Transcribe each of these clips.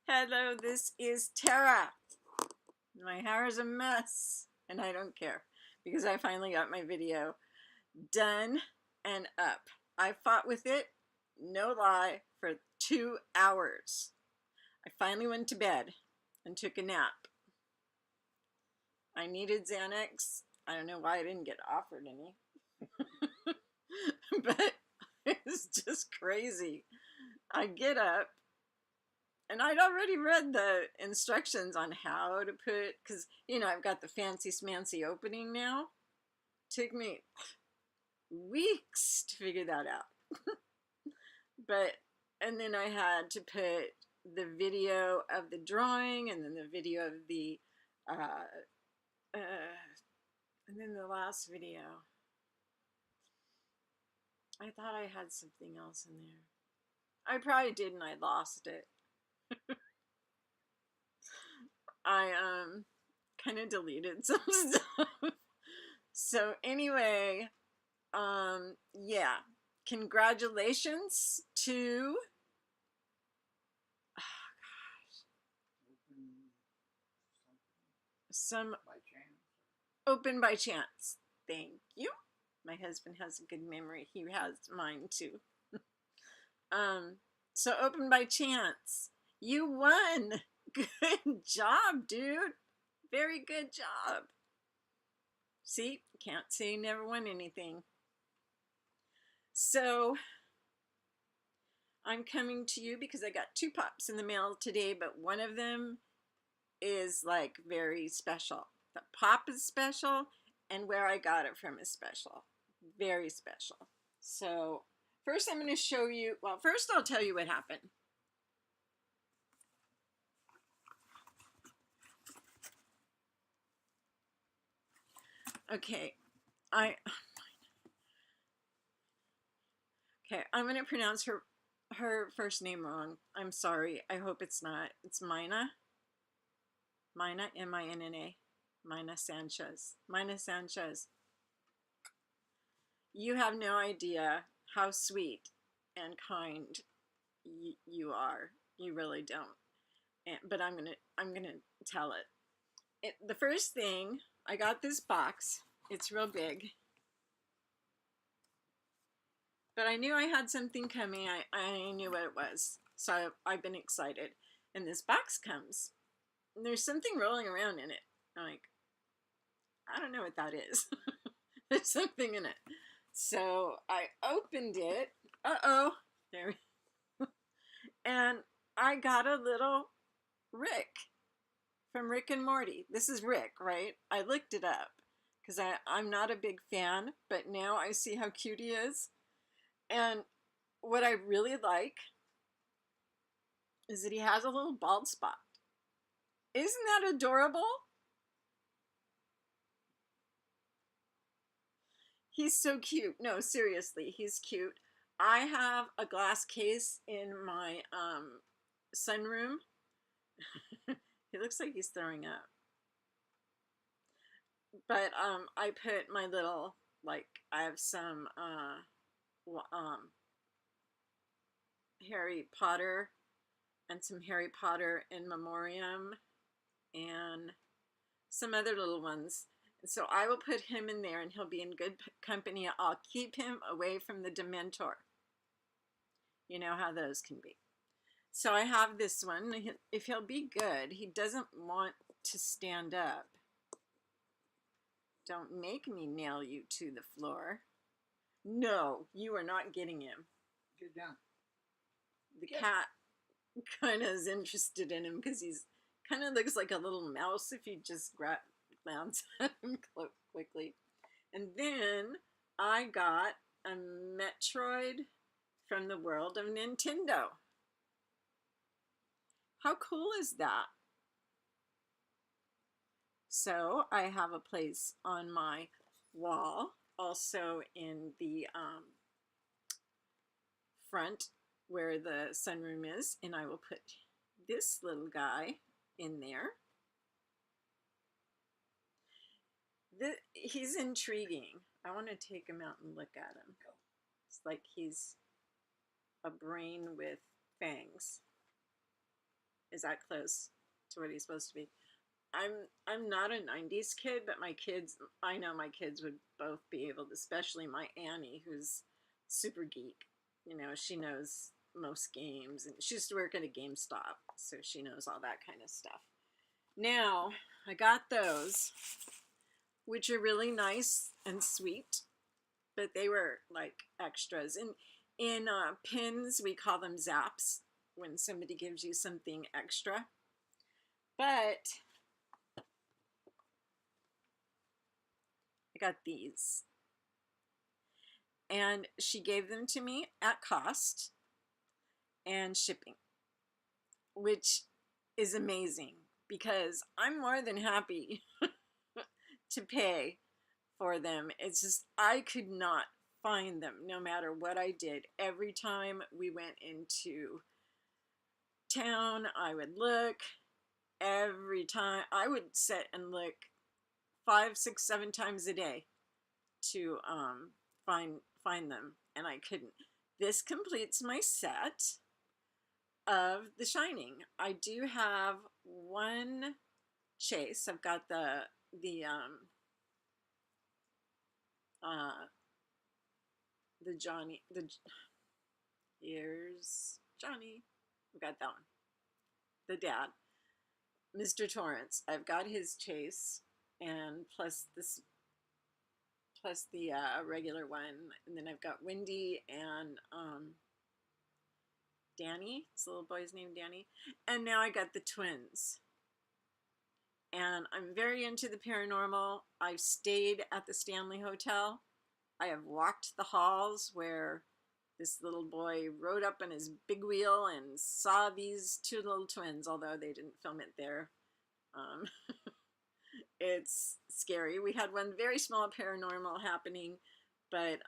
Hello, this is Tara. My hair is a mess, and I don't care because I finally got my video done and up. I fought with it, no lie, for 2 hours. I finally went to bed and took a nap. I needed Xanax. I don't know why I didn't get offered any, but it's just crazy. I get up, and I'd already read the instructions on how to put, because, I've got the fancy smancy opening now. Took me weeks to figure that out. And then I had to put the video of the drawing, and then the video of the, and then the last video. I thought I had something else in there. I probably did, and I lost it. I kind of deleted some stuff. So anyway, yeah, congratulations to, oh gosh, some Open by Chance. Thank you. My husband has a good memory. He has mine too. So Open by Chance, you won. Good job, dude. Very good job. See, can't say you never won anything. So I'm coming to you because I got 2 pops in the mail today, but one of them is like very special. The pop is special, and where I got it from is special. Very special. So first I'm going to show you, well, first I'll tell you what happened. Okay, I'm going to pronounce her first name wrong. I'm sorry. I hope it's not. It's Mina. Mina, M-I-N-N-A. Mina Sanchez. Mina Sanchez. You have no idea how sweet and kind you are. You really don't. But I'm gonna tell it. The first thing, I got this box. It's real big. But I knew I had something coming. I knew what it was. So I've been excited. And this box comes. And there's something rolling around in it. I'm like, I don't know what that is. There's something in it. So I opened it. Uh-oh. There. And I got a little Rick from Rick and Morty. This is Rick, right? I looked it up because I'm not a big fan, but now I see how cute he is. And what I really like is that he has a little bald spot. Isn't that adorable? He's so cute. No, seriously, he's cute. I have a glass case in my sunroom. He looks like he's throwing up. But I put my little, like, I have some Harry Potter and some Harry Potter in memoriam and some other little ones. And so I will put him in there and he'll be in good company. I'll keep him away from the Dementor. You know how those can be. So I have this one. If he'll be good, he doesn't want to stand up. Don't make me nail you to the floor. No, you are not getting him. Get down. The cat kind of is interested in him because he's kind of looks like a little mouse if you just glance at him quickly. And then I got a Metroid from the world of Nintendo. How cool is that? So I have a place on my wall, also in the front where the sunroom is, and I will put this little guy in there. He's intriguing. I want to take him out and look at him. It's like he's a brain with fangs. is that close to what he's supposed to be. I'm I'm not a 90s kid, but my kids, I know my kids would both be able to, especially my Annie, who's super geek. You know, she knows most games and she used to work at a GameStop, so she knows all that kind of stuff. Now, I got those, which are really nice and sweet, but they were like extras. In pins, we call them zaps when somebody gives you something extra. But I got these, and she gave them to me at cost and shipping, which is amazing because I'm more than happy to pay for them. It's just I could not find them no matter what I did. Every time we went into town, I would look. Every time I would sit and look 5, 6, 7 times a day to find them, and I couldn't. This completes my set of The Shining. I do have one chase. I've got uh the Johnny, the here's Johnny. I've got that one. The dad, Mr. Torrance. I've got his chase, and plus the regular one, and then I've got Wendy and Danny. It's the little boy's name, Danny. And now I got the twins. And I'm very into the paranormal. I've stayed at the Stanley Hotel. I have walked the halls where this little boy rode up on his big wheel and saw these two little twins, although they didn't film it there. Um, it's scary. We had one very small paranormal happening, but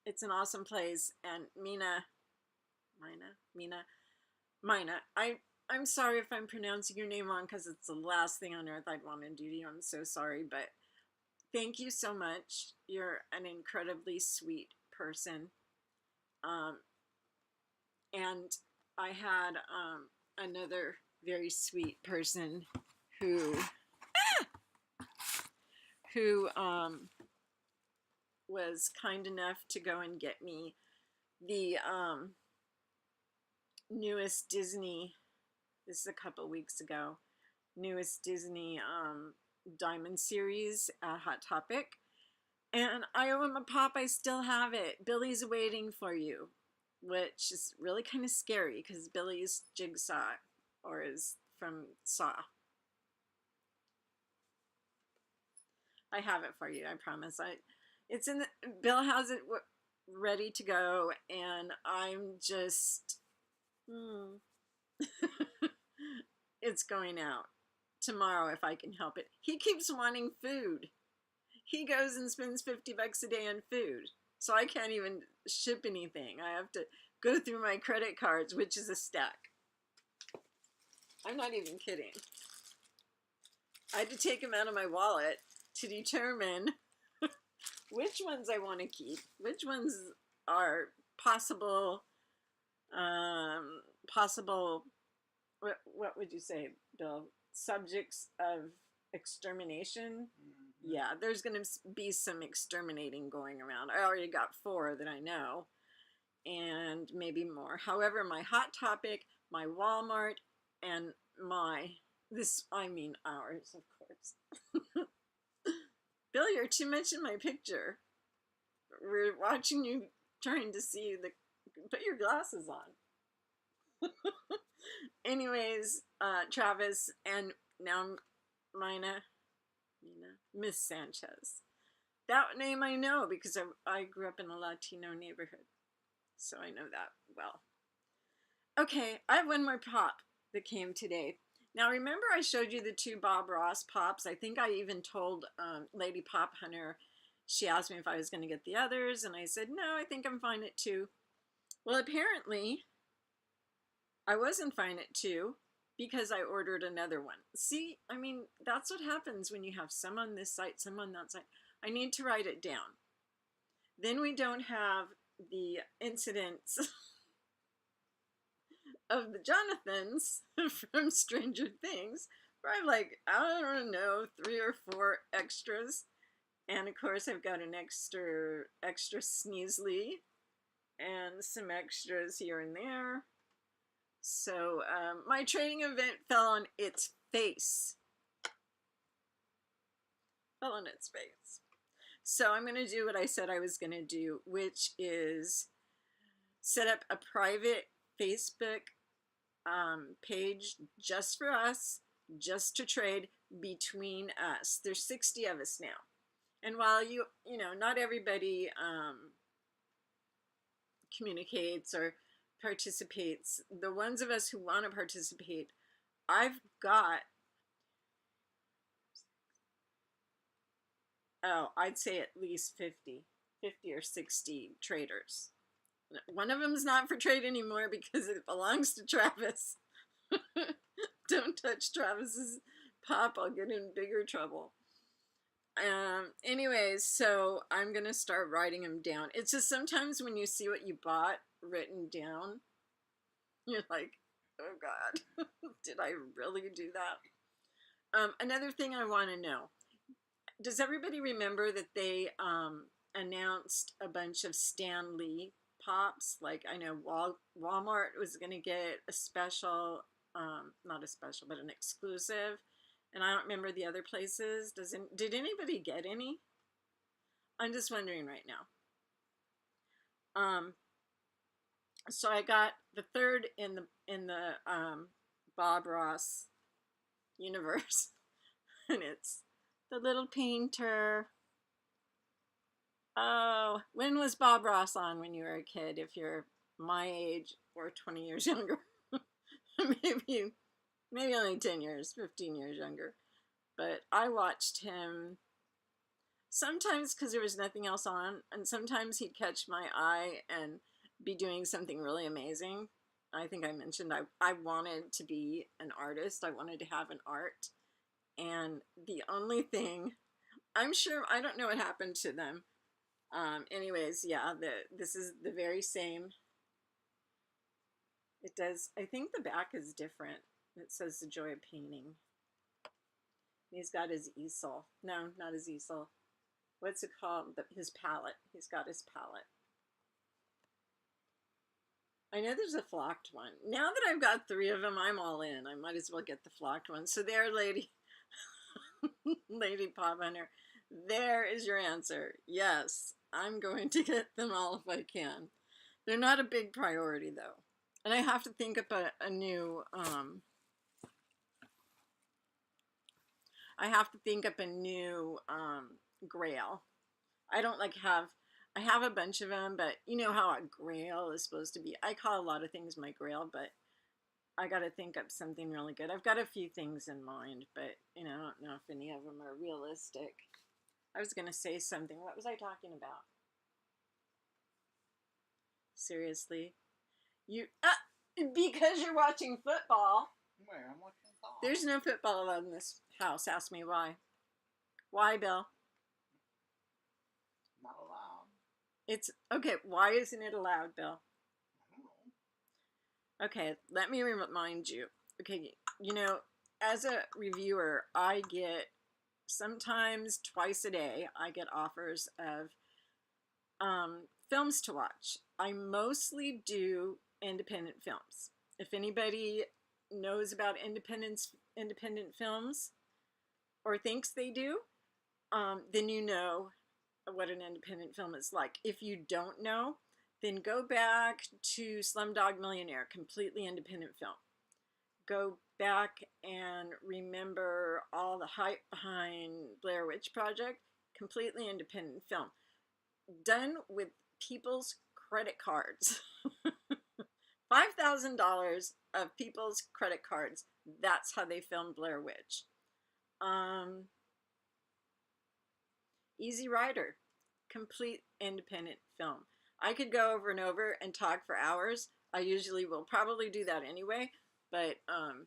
it's an awesome place. And Mina, I'm sorry if I'm pronouncing your name wrong because it's the last thing on earth I'd want to do to you. I'm so sorry, but thank you so much. You're an incredibly sweet person. And I had another very sweet person who was kind enough to go and get me the newest Disney. This is a couple weeks ago. Newest Disney Diamond series at Hot Topic, and I owe him a pop. I still have it. Billy's waiting for you, which is really kind of scary because Billy's Jigsaw, or is from Saw. I have it for you. I promise. It's in the, Bill has it ready to go, and I'm just, it's going out tomorrow if I can help it. He keeps wanting food. He goes and spends $50 a day on food, so I can't even ship anything. I have to go through my credit cards, which is a stack. I'm not even kidding. I had to take them out of my wallet to determine which ones I want to keep, which ones are possible, what would you say, Bill? Subjects of extermination? Mm-hmm. Yeah, there's going to be some exterminating going around. I already got 4 that I know, and maybe more. However, my Hot Topic, my Walmart, and ours, of course. Bill, you're too much in my picture. We're watching you trying to see put your glasses on. Anyways, Travis, and now Miss Sanchez. That name I know because I grew up in a Latino neighborhood, so I know that well. Okay, I have one more pop that came today. Now, remember I showed you the 2 Bob Ross pops? I think I even told Lady Pop Hunter, she asked me if I was going to get the others, and I said, no, I think I'm fine at 2. Well, apparently, I wasn't fine at 2 because I ordered another one. See, I mean, that's what happens when you have some on this site, some on that site. I need to write it down. Then we don't have the incidents of the Jonathans from Stranger Things, where I've like, I don't know, 3 or 4 extras. And of course I've got an extra Sneasley and some extras here and there. So my trading event fell on its face. Fell on its face. So I'm going to do what I said I was going to do, which is set up a private Facebook page just for us, just to trade between us. There's 60 of us now. And while you know, not everybody communicates or participates, the ones of us who want to participate, I've got, I'd say at least 50 or 60 traders. One of them's not for trade anymore because it belongs to Travis. Don't touch Travis's pop, I'll get in bigger trouble. Anyways, so I'm gonna start writing them down. It's just sometimes when you see what you bought written down, you're like, oh God, did I really do that? Another thing I want to know, does everybody remember that they announced a bunch of Stan Lee pops? Like, I know Walmart was going to get a special, not a special, but an exclusive. And I don't remember the other places. Did anybody get any? I'm just wondering right now. So I got the third in the Bob Ross universe, and it's the little painter. Oh, when was Bob Ross on when you were a kid? If you're my age or 20 years younger, maybe only 10 years, 15 years younger. But I watched him sometimes because there was nothing else on, and sometimes he'd catch my eye and be doing something really amazing. I think I mentioned I wanted to be an artist. I wanted to have an art. And the only thing, I'm sure, I don't know what happened to them. Anyways, yeah, this is the very same. It does, I think the back is different. It says The Joy of Painting. He's got his easel. No, not his easel. What's it called? His palette. He's got his palette. I know there's a flocked one. Now that I've got 3 of them, I'm all in. I might as well get the flocked one. So there, lady, Lady Pop Hunter, there is your answer. Yes, I'm going to get them all if I can. They're not a big priority, though. And I have to think up a new, I have to think up a new grail. I don't like I have a bunch of them, but you know how a grail is supposed to be. I call a lot of things my grail, but I got to think up something really good. I've got a few things in mind, but you know, I don't know if any of them are realistic. I was going to say something. What was I talking about? Seriously? Because you're watching football. Where? I'm watching football. There's no football allowed in this house. Ask me why. Why, Bill? Not allowed. It's okay. Why isn't it allowed, Bill? I don't know. Okay, let me remind you. Okay, you know, as a reviewer, I get sometimes twice a day, I get offers of films to watch. I mostly do independent films. If anybody knows about independent films or thinks they do, then you know what an independent film is like. If you don't know, then go back to Slumdog Millionaire, completely independent film. Go back and remember all the hype behind Blair Witch Project, completely independent film. Done with people's credit cards. $5,000 of people's credit cards. That's how they filmed Blair Witch. Easy Rider, complete independent film. I could go over and over and talk for hours. I usually will probably do that anyway, but I'm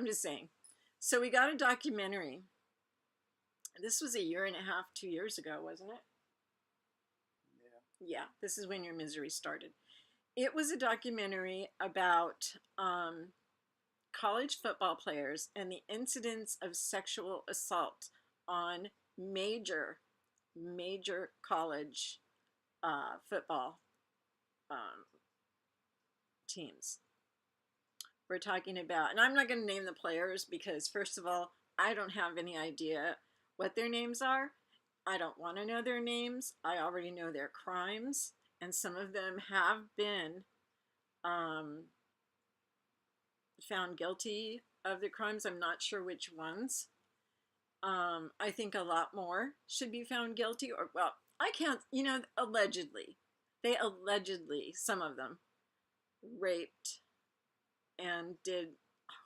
just saying. So we got a documentary. This was 1.5 years, 2 years ago, wasn't it? Yeah. Yeah, this is when your misery started. It was a documentary about college football players and the incidents of sexual assault on major college football um, teams. We're talking about, and I'm not going to name the players because, first of all, I don't have any idea what their names are. I don't want to know their names. I already know their crimes, and some of them have been um, found guilty of the crimes. I'm not sure which ones. I think a lot more should be found guilty, or, well, I can't, allegedly. They allegedly, some of them, raped and did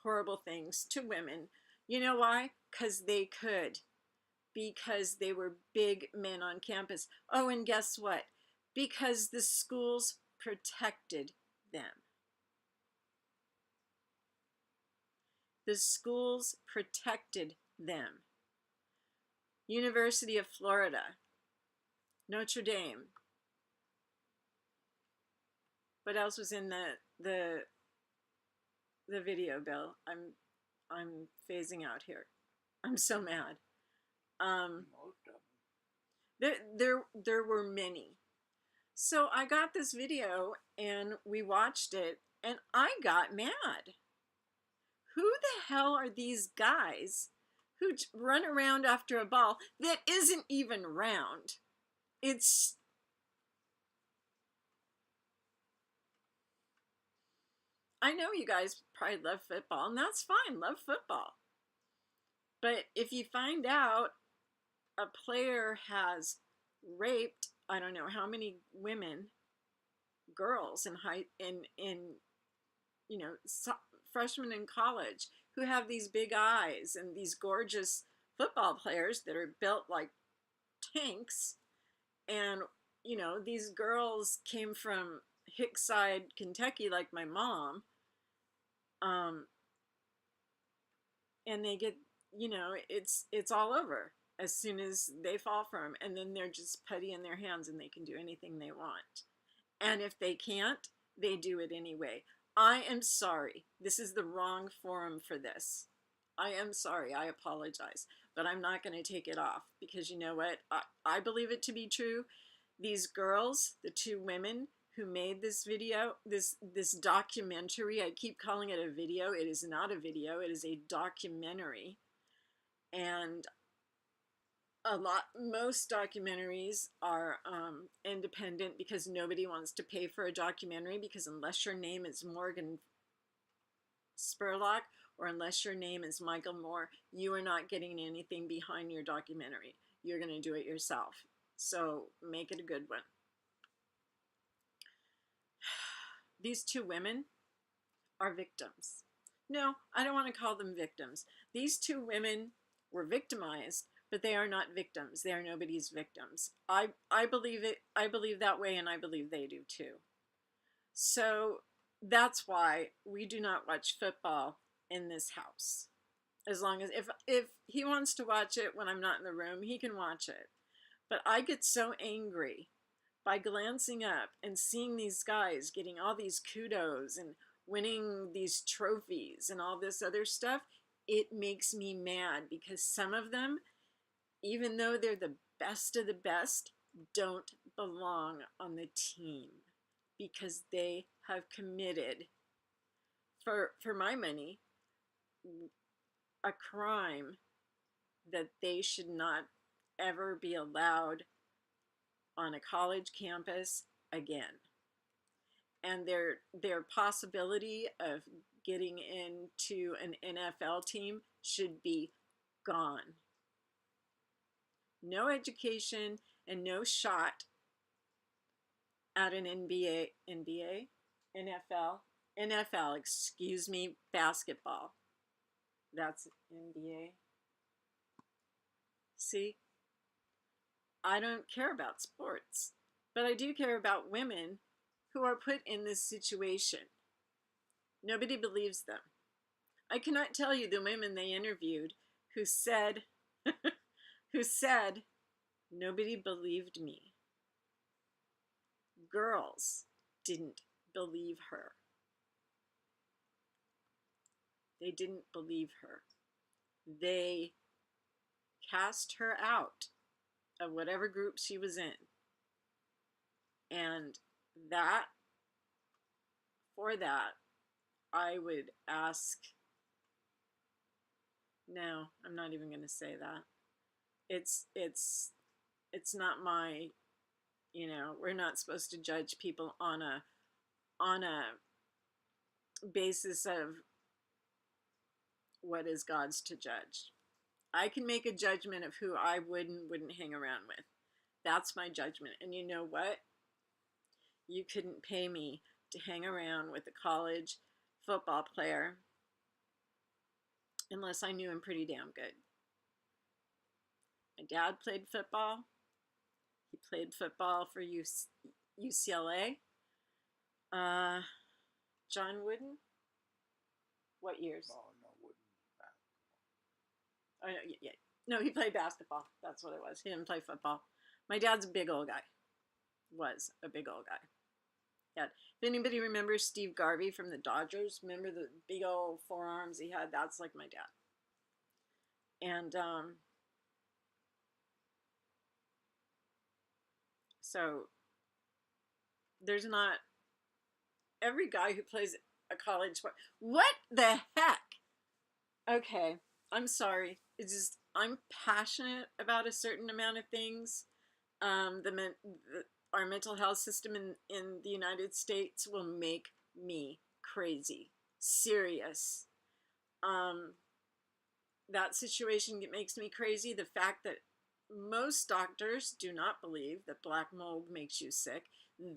horrible things to women. You know why? Because they could. Because they were big men on campus. Oh, and guess what? Because the schools protected them. The schools protected them. University of Florida, Notre Dame. What else was in the video, Bill? I'm phasing out here. I'm so mad. Most of There were many. So I got this video and we watched it and I got mad. Who the hell are these guys who run around after a ball that isn't even round? It's I know you guys probably love football, and that's fine. Love football. But if you find out a player has raped, I don't know how many women, girls in freshmen in college who have these big eyes and these gorgeous football players that are built like tanks, and these girls came from Hickside, Kentucky, like my mom, um, and they get, it's all over as soon as they fall for them, and then they're just putty in their hands and they can do anything they want. And if they can't, they do it anyway. I am sorry. This is the wrong forum for this. I am sorry. I apologize. But I'm not going to take it off because you know what? I believe it to be true. These girls, the two women who made this video, this documentary, I keep calling it a video. It is not a video. It is a documentary. And most documentaries are independent because nobody wants to pay for a documentary, because unless your name is Morgan Spurlock or unless your name is Michael Moore, you are not getting anything behind your documentary. You're going to do it yourself. So make it a good one. These two women are victims. No, I don't want to call them victims. These two women were victimized, but they are not victims. They are nobody's victims. I believe it. I believe that way, and I believe they do too. So that's why we do not watch football in this house. As long as if he wants to watch it when I'm not in the room, he can watch it. But I get so angry by glancing up and seeing these guys getting all these kudos and winning these trophies and all this other stuff. It makes me mad because some of them, even though they're the best of the best, don't belong on the team because they have committed, for my money, a crime that they should not ever be allowed on a college campus again. And their possibility of getting into an NFL team should be gone. No education and no shot at an NFL, excuse me, basketball. That's NBA. See, I don't care about sports, but I do care about women who are put in this situation. Nobody believes them. I cannot tell you the women they interviewed who said, nobody believed me. Girls didn't believe her. They didn't believe her. They cast her out of whatever group she was in. And that, for that, I would ask, no, I'm not even going to say that. It's not my, we're not supposed to judge people on a basis of what is God's to judge. I can make a judgment of who I wouldn't hang around with. That's my judgment. And you know what? You couldn't pay me to hang around with a college football player unless I knew him pretty damn good. My dad played football. He played football for UCLA. John Wooden? What years? Oh, no, wouldn't. Oh, yeah. No, he played basketball. That's what it was. He didn't play football. My dad's a big old guy. Was a big old guy. Yeah. If anybody remembers Steve Garvey from the Dodgers, remember the big old forearms he had? That's like my dad. And so there's not every guy who plays a college sport. What the heck? Okay, I'm sorry. It's just I'm passionate about a certain amount of things. Our mental health system in the United States will make me crazy. Serious. That situation makes me crazy. The fact that most doctors do not believe that black mold makes you sick,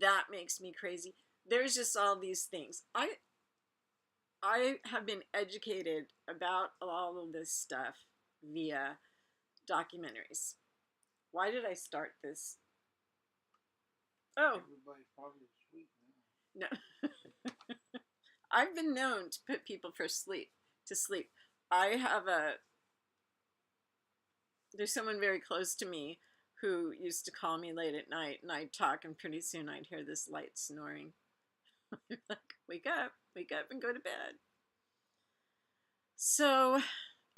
that makes me crazy. There's just all these things. I have been educated about all of this stuff via documentaries. Why did I start this? Oh. Everybody's probably asleep now. No. I've been known to put people to sleep. There's someone very close to me who used to call me late at night, and I'd talk, and pretty soon I'd hear this light snoring. Like, wake up and go to bed. So,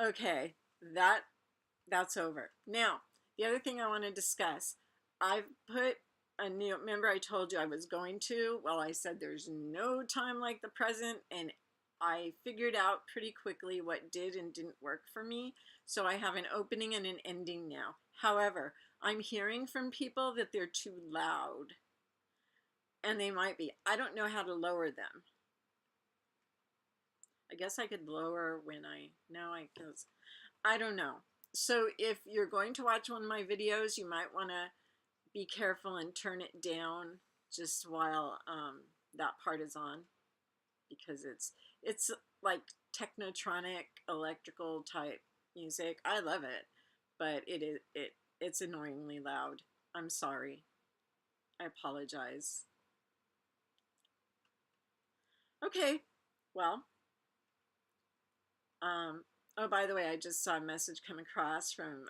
okay, that's over. Now, the other thing I want to discuss, I've put remember I told you I was going to, well, I said there's no time like the present, and I figured out pretty quickly what did and didn't work for me. So I have an opening and an ending now. However, I'm hearing from people that they're too loud. And they might be. I don't know how to lower them. I guess I could lower when I don't know. So if you're going to watch one of my videos, you might want to be careful and turn it down just while that part is on, because it's like technotronic electrical type music. I love it, but it's annoyingly loud. I'm sorry. I apologize. Okay, well, oh, by the way, I just saw a message come across from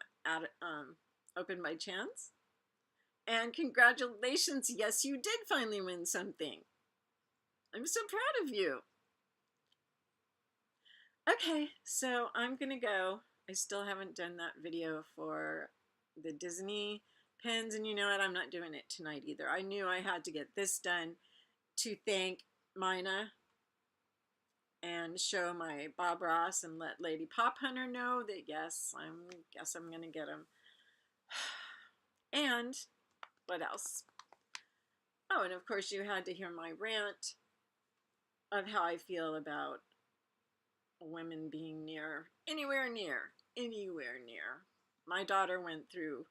Open by Chance. And congratulations, yes, you did finally win something. I'm so proud of you. Okay, so I'm gonna go. I still haven't done that video for the Disney pins, and you know what? I'm not doing it tonight either. I knew I had to get this done to thank Mina and show my Bob Ross and let Lady Pop Hunter know that yes, I'm gonna get them. And what else? Oh, and of course you had to hear my rant of how I feel about women being anywhere near. My daughter went through,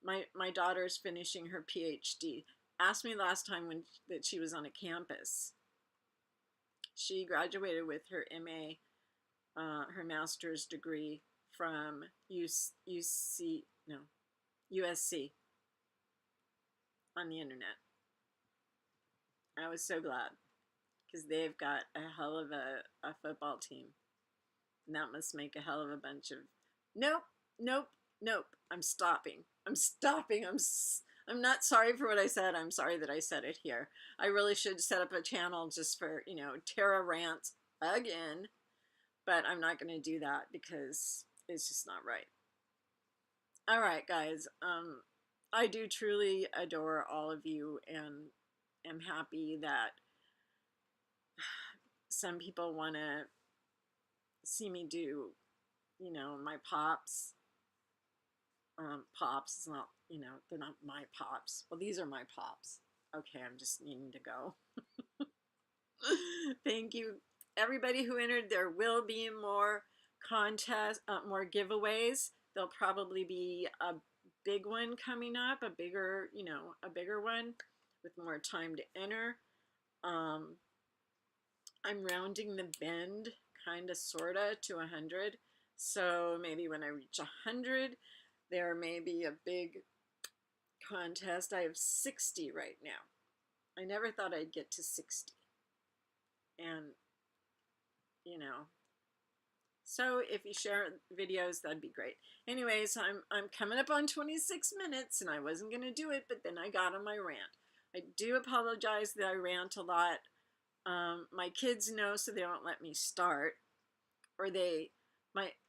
my daughter's finishing her PhD. Asked me last time that she was on a campus. She graduated with her MA, her master's degree from USC on the internet. I was so glad, because they've got a hell of a football team. And that must make a hell of a bunch of, nope. I'm stopping. I'm not sorry for what I said. I'm sorry that I said it here. I really should set up a channel just for, Tara rants again, but I'm not going to do that because it's just not right. All right, guys. I do truly adore all of you and am happy that some people want to see me do, my pops. Pops is not, they're not my pops. Well, these are my pops. Okay, I'm just needing to go. Thank you, everybody who entered. There will be more contests, more giveaways. There'll probably be a big one coming up, a bigger, a bigger one with more time to enter. I'm rounding the bend, kind of, sorta, to 100. So maybe when I reach 100, there may be a big contest. I have 60 right now. I never thought I'd get to 60. And, you know, so if you share videos, that'd be great. Anyways, I'm coming up on 26 minutes, and I wasn't going to do it, but then I got on my rant. I do apologize that I rant a lot. My kids know, so they don't let me start. Or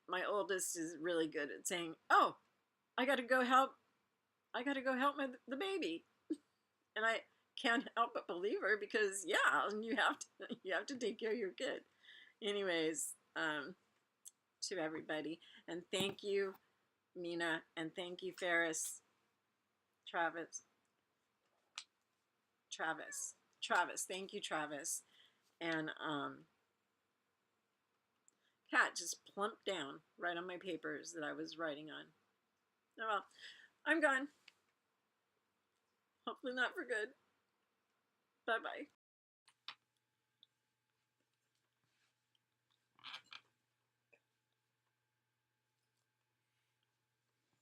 my oldest is really good at saying, "Oh, I got to go help. The baby," and I can't help but believe her because yeah, you have to take care of your kid. Anyways, to everybody, and thank you, Mina, and thank you, Ferris, Travis, Travis. Thank you, Travis, and Kat just plumped down right on my papers that I was writing on. Oh well, I'm gone. Hopefully not for good. Bye bye.